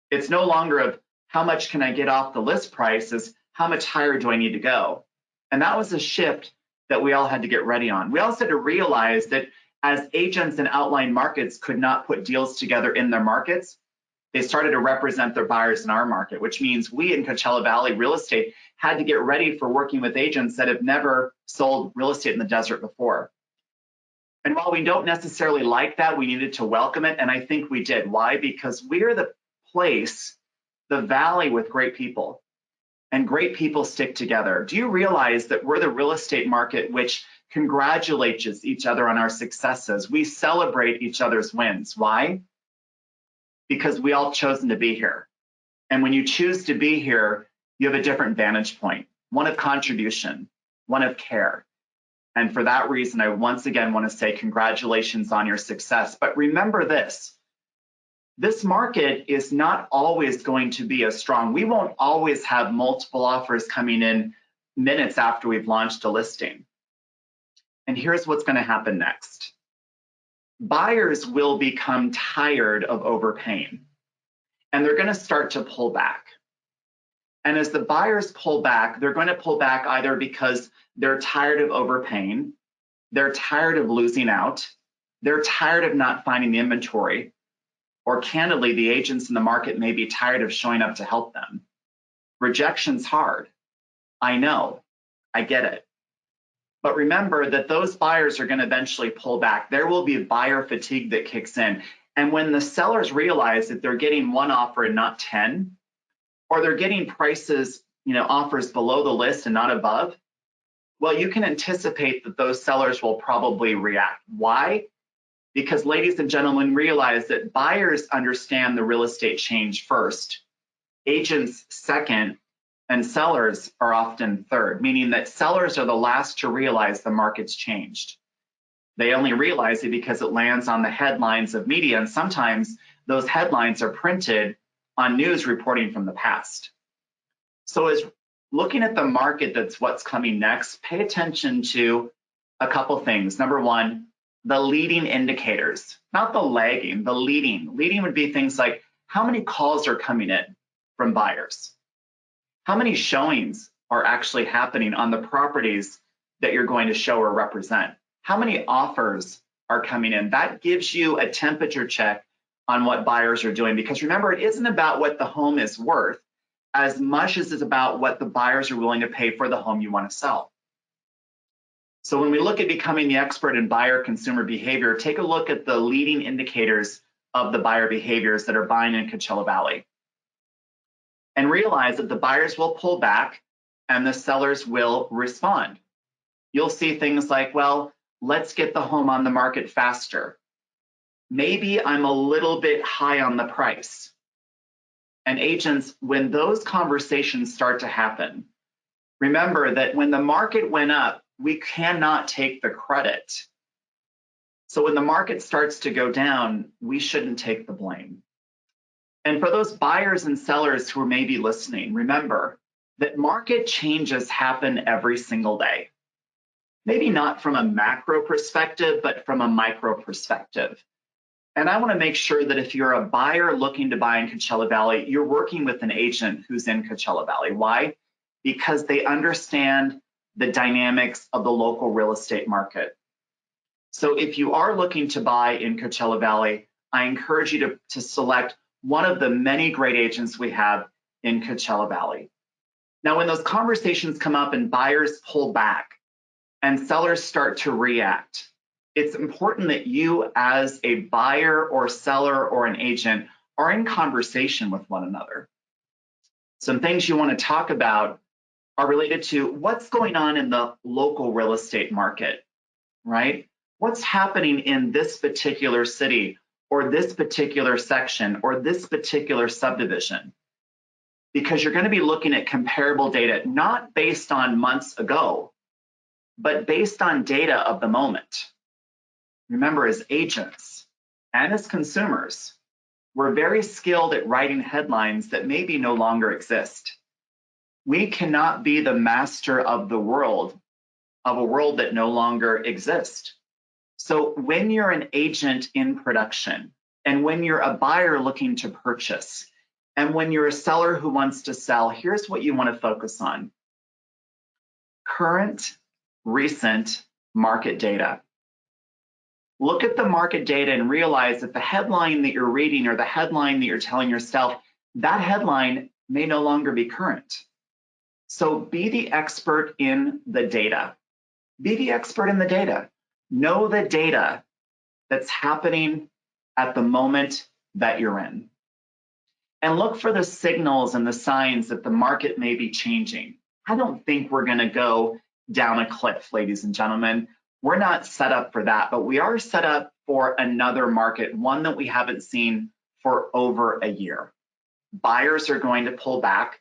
Speaker 5: It's no longer of how much can I get off the list price, is how much higher do I need to go? And that was a shift that we all had to get ready on. We also had to realize that as agents in outlying markets could not put deals together in their markets, they started to represent their buyers in our market, which means we in Coachella Valley real estate had to get ready for working with agents that have never sold real estate in the desert before. And while we don't necessarily like that, we needed to welcome it, and I think we did. Why? Because we're the place, the valley with great people, and great people stick together. Do you realize that we're the real estate market which congratulates each other on our successes? We celebrate each other's wins. Why? Because we all chosen to be here. And when you choose to be here, you have a different vantage point, one of contribution, one of care. And for that reason, I once again want to say congratulations on your success. But remember this market is not always going to be as strong. We won't always have multiple offers coming in minutes after we've launched a listing. And here's what's going to happen next. Buyers will become tired of overpaying, and they're going to start to pull back. And as the buyers pull back, they're going to pull back either because they're tired of overpaying, they're tired of losing out, they're tired of not finding the inventory, or candidly, the agents in the market may be tired of showing up to help them. Rejection's hard. I know, I get it. But remember that those buyers are going to eventually pull back. There will be buyer fatigue that kicks in. And when the sellers realize that they're getting one offer and not 10, or they're getting prices, offers below the list and not above, well, you can anticipate that those sellers will probably react. Why? Because ladies and gentlemen, realize that buyers understand the real estate change first, agents second, and sellers are often third, meaning that sellers are the last to realize the market's changed. They only realize it because it lands on the headlines of media, and sometimes those headlines are printed on news reporting from the past. So as looking at the market, that's what's coming next, pay attention to a couple things. Number one, the leading indicators, not the lagging, the leading. Leading would be things like how many calls are coming in from buyers? How many showings are actually happening on the properties that you're going to show or represent? How many offers are coming in? That gives you a temperature check on what buyers are doing. Because remember, it isn't about what the home is worth as much as it's about what the buyers are willing to pay for the home you want to sell. So when we look at becoming the expert in buyer consumer behavior, take a look at the leading indicators of the buyer behaviors that are buying in Coachella Valley. And realize that the buyers will pull back and the sellers will respond. You'll see things like, well, let's get the home on the market faster. Maybe I'm a little bit high on the price. And agents, when those conversations start to happen, remember that when the market went up, we cannot take the credit. So when the market starts to go down, we shouldn't take the blame. And for those buyers and sellers who are maybe listening, remember that market changes happen every single day. Maybe not from a macro perspective, but from a micro perspective. And I want to make sure that if you're a buyer looking to buy in Coachella Valley, you're working with an agent who's in Coachella Valley. Why? Because they understand the dynamics of the local real estate market. So if you are looking to buy in Coachella Valley, I encourage you to select one of the many great agents we have in Coachella Valley. Now, when those conversations come up and buyers pull back and sellers start to react, it's important that you as a buyer or seller or an agent are in conversation with one another. Some things you want to talk about are related to what's going on in the local real estate market, right? What's happening in this particular city or this particular section or this particular subdivision? Because you're going to be looking at comparable data, not based on months ago, but based on data of the moment. Remember, as agents and as consumers, we're very skilled at writing headlines that maybe no longer exist. We cannot be the master of the world, of a world that no longer exists. So when you're an agent in production, and when you're a buyer looking to purchase, and when you're a seller who wants to sell, here's what you want to focus on. Current, recent market data. Look at the market data and realize that the headline that you're reading or the headline that you're telling yourself, that headline may no longer be current. So be the expert in the data. Be the expert in the data. Know the data that's happening at the moment that you're in. And look for the signals and the signs that the market may be changing. I don't think we're going to go down a cliff, ladies and gentlemen. We're not set up for that, but we are set up for another market, one that we haven't seen for over a year. Buyers are going to pull back.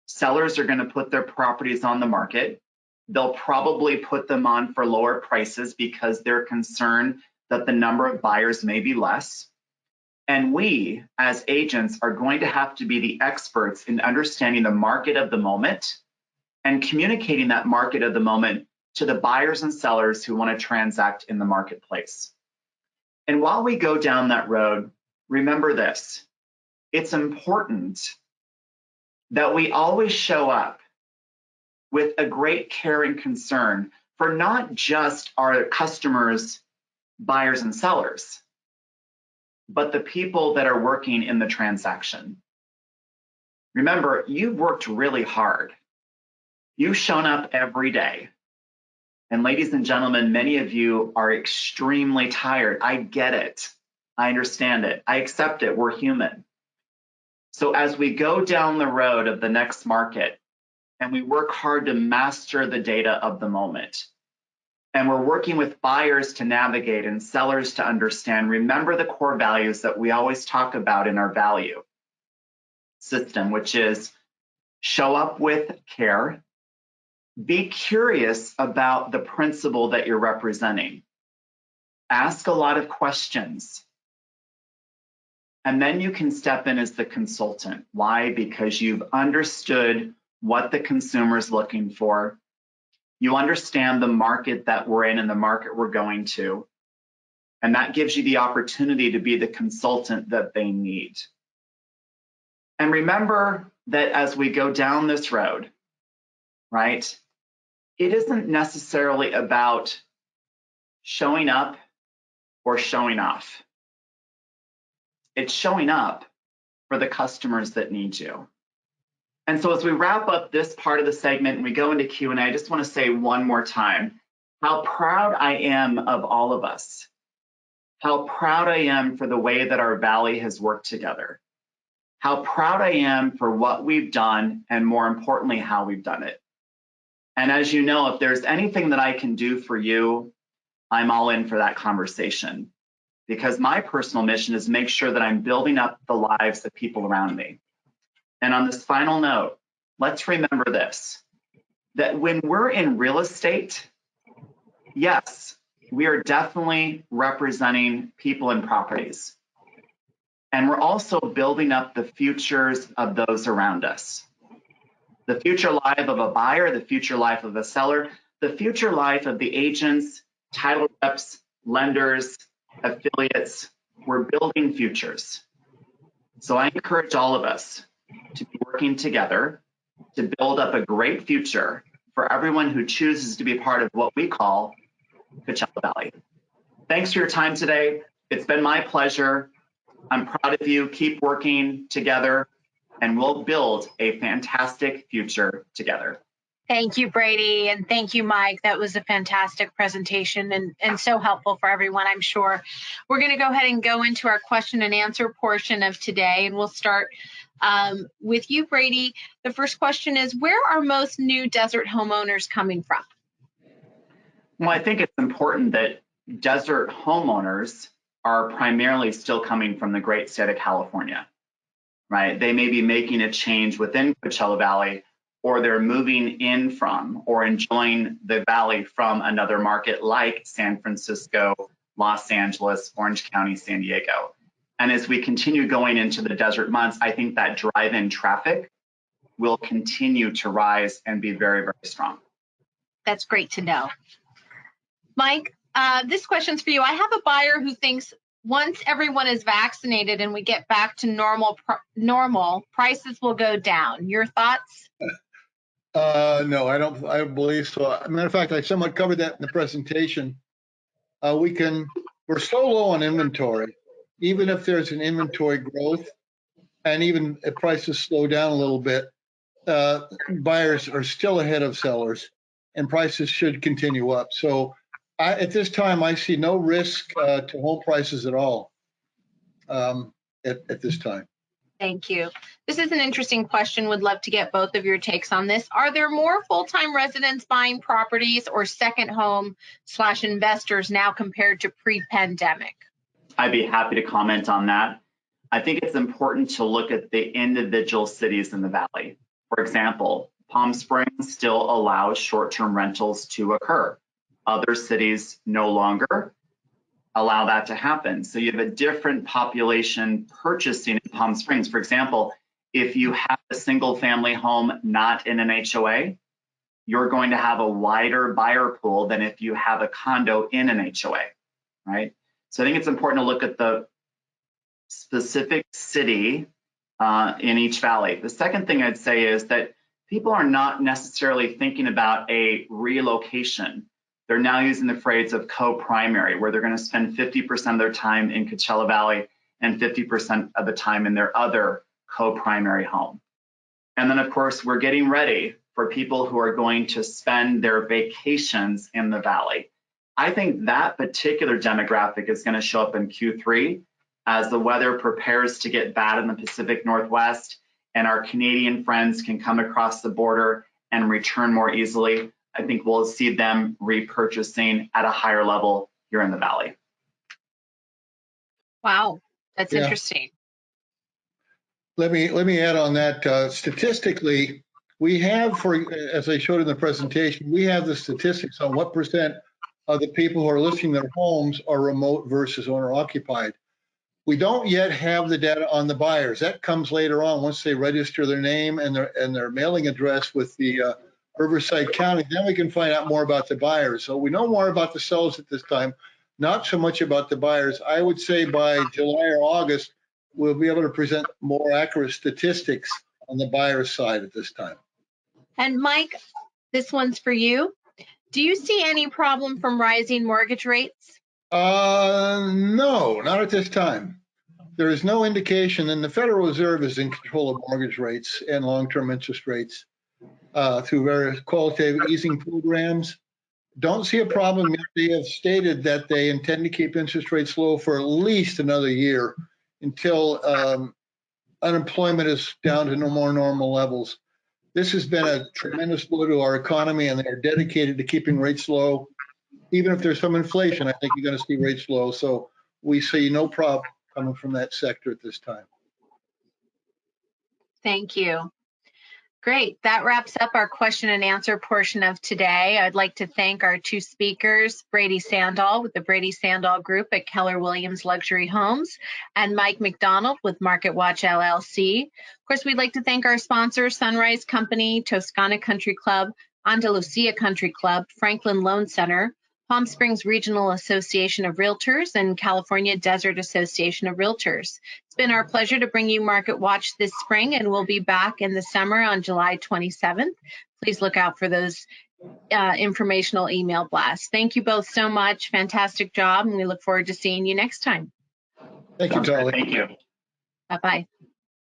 Speaker 5: Sellers are going to put their properties on the market. They'll probably put them on for lower prices because they're concerned that the number of buyers may be less. And we, as agents, are going to have to be the experts in understanding the market of the moment and communicating that market of the moment to the buyers and sellers who want to transact in the marketplace. And while we go down that road, remember this. It's important that we always show up with a great care and concern for not just our customers, buyers, and sellers, but the people that are working in the transaction. Remember, you've worked really hard. You've shown up every day. And ladies and gentlemen, many of you are extremely tired. I get it. I understand it. I accept it. We're human. So as we go down the road of the next market and we work hard to master the data of the moment, and we're working with buyers to navigate and sellers to understand, remember the core values that we always talk about in our value system, which is show up with care, be curious about the principle that you're representing, ask a lot of questions, and then you can step in as the consultant. Why? Because you've understood what the consumer is looking for. You understand the market that we're in and the market we're going to, and that gives you the opportunity to be the consultant that they need. And remember that as we go down this road, right, it isn't necessarily about showing up or showing off. It's showing up for the customers that need you. And so as we wrap up this part of the segment and we go into Q&A, I just want to say one more time how proud I am of all of us. How proud I am for the way that our Valley has worked together. How proud I am for what we've done and more importantly, how we've done it. And as you know, if there's anything that I can do for you, I'm all in for that conversation. Because my personal mission is make sure that I'm building up the lives of people around me. And on this final note, let's remember this, that when we're in real estate, yes, we are definitely representing people and properties. And we're also building up the futures of those around us. The future life of a buyer, the future life of a seller, the future life of the agents, title reps, lenders, affiliates. We're building futures. So I encourage all of us to be working together to build up a great future for everyone who chooses to be part of what we call Coachella Valley. Thanks for your time today. It's been my pleasure. I'm proud of you. Keep working together. and we'll build a fantastic future together.
Speaker 1: Thank you, Brady, and thank you, Mike. That was a fantastic presentation and so helpful for everyone, I'm sure. We're going to go ahead and go into our question and answer portion of today, and we'll start with you, Brady. The first question is, where are most new desert homeowners coming from?
Speaker 5: Well, I think it's important that desert homeowners are primarily still coming from the great state of California, right? They may be making a change within Coachella Valley, or they're moving in from or enjoying the valley from another market like San Francisco, Los Angeles, Orange County, San Diego. And as we continue going into the desert months, I think that drive-in traffic will continue to rise and be very, very strong.
Speaker 1: That's great to know. Mike, this question's for you. I have a buyer who thinks once everyone is vaccinated and we get back to normal, prices will go down. Your thoughts?
Speaker 4: No, I don't believe so. As a matter of fact, I somewhat covered that in the presentation. We're so low on inventory, even if there's an inventory growth and even if prices slow down a little bit, buyers are still ahead of sellers and prices should continue up. So at this time, I see no risk to home prices at all at this time.
Speaker 1: Thank you. This is an interesting question. Would love to get both of your takes on this. Are there more full-time residents buying properties or second home / investors now compared to pre-pandemic?
Speaker 5: I'd be happy to comment on that. I think it's important to look at the individual cities in the valley. For example, Palm Springs still allows short-term rentals to occur. Other cities no longer allow that to happen. So you have a different population purchasing in Palm Springs. For example, if you have a single family home not in an HOA, you're going to have a wider buyer pool than if you have a condo in an HOA, right? So I think it's important to look at the specific city in each valley. The second thing I'd say is that people are not necessarily thinking about a relocation. They're now using the phrase of co-primary, where they're going to spend 50% of their time in Coachella Valley and 50% of the time in their other co-primary home. And then, of course, we're getting ready for people who are going to spend their vacations in the valley. I think that particular demographic is going to show up in Q3 as the weather prepares to get bad in the Pacific Northwest and our Canadian friends can come across the border and return more easily. I think we'll see them repurchasing at a higher level here in the valley.
Speaker 1: Wow, that's interesting.
Speaker 4: Let me add on that. Statistically, we have, as I showed in the presentation, we have the statistics on what percent of the people who are listing their homes are remote versus owner occupied. We don't yet have the data on the buyers. That comes later on once they register their name and their mailing address with the Riverside County. Then we can find out more about the buyers. So we know more about the sellers at this time, not so much about the buyers. I would say by July or August, we'll be able to present more accurate statistics on the buyer side at this time.
Speaker 1: And Mike, this one's for you. Do you see any problem from rising mortgage rates?
Speaker 4: No, not at this time. There is no indication, and the Federal Reserve is in control of mortgage rates and long-term interest rates through various qualitative easing programs. Don't see a problem yet. They have stated that they intend to keep interest rates low for at least another year until unemployment is down to no more normal levels. This has been a tremendous blow to our economy, and they are dedicated to keeping rates low. Even if there's some inflation, I think you're going to see rates low. So we see no problem coming from that sector at this time.
Speaker 1: Thank you. Great. That wraps up our question and answer portion of today. I'd like to thank our two speakers, Brady Sandahl with the Brady Sandahl Group at Keller Williams Luxury Homes and Mike McDonald with Market Watch LLC. Of course, we'd like to thank our sponsors, Sunrise Company, Toscana Country Club, Andalusia Country Club, Franklin Loan Center, Palm Springs Regional Association of Realtors, and California Desert Association of Realtors. It's been our pleasure to bring you Market Watch this spring, and we'll be back in the summer on July 27th. Please look out for those informational email blasts. Thank you both so much. Fantastic job, and we look forward to seeing you next time.
Speaker 4: Thank you, Charlie.
Speaker 5: Thank you.
Speaker 1: Bye-bye.